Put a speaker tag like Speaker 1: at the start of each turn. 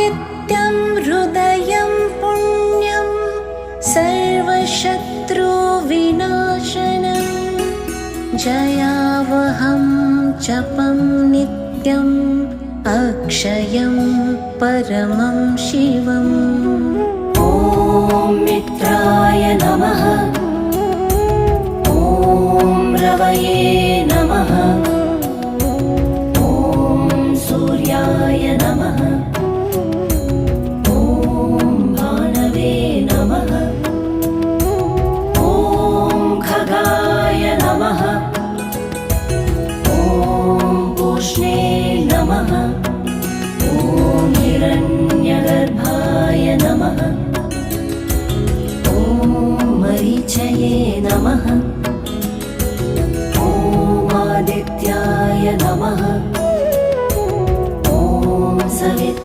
Speaker 1: आदित्यं हृदयं पुण्यं सर्वशत्रुविनाशनं जयावहं जपं नित्यम् अक्षयं परमं शिवम्। ॐ मित्राय नमः। ॐ रवये नमः। ॐ सूर्याय नमः। ॐ भानवे नमः। ॐ खगाय नमः। ॐ पूष्णे नमः। ॐ हिरण्यगर्भाय नमः। ॐ मरीचये नमः। ॐ आदित्याय नमः। ॐ सवित्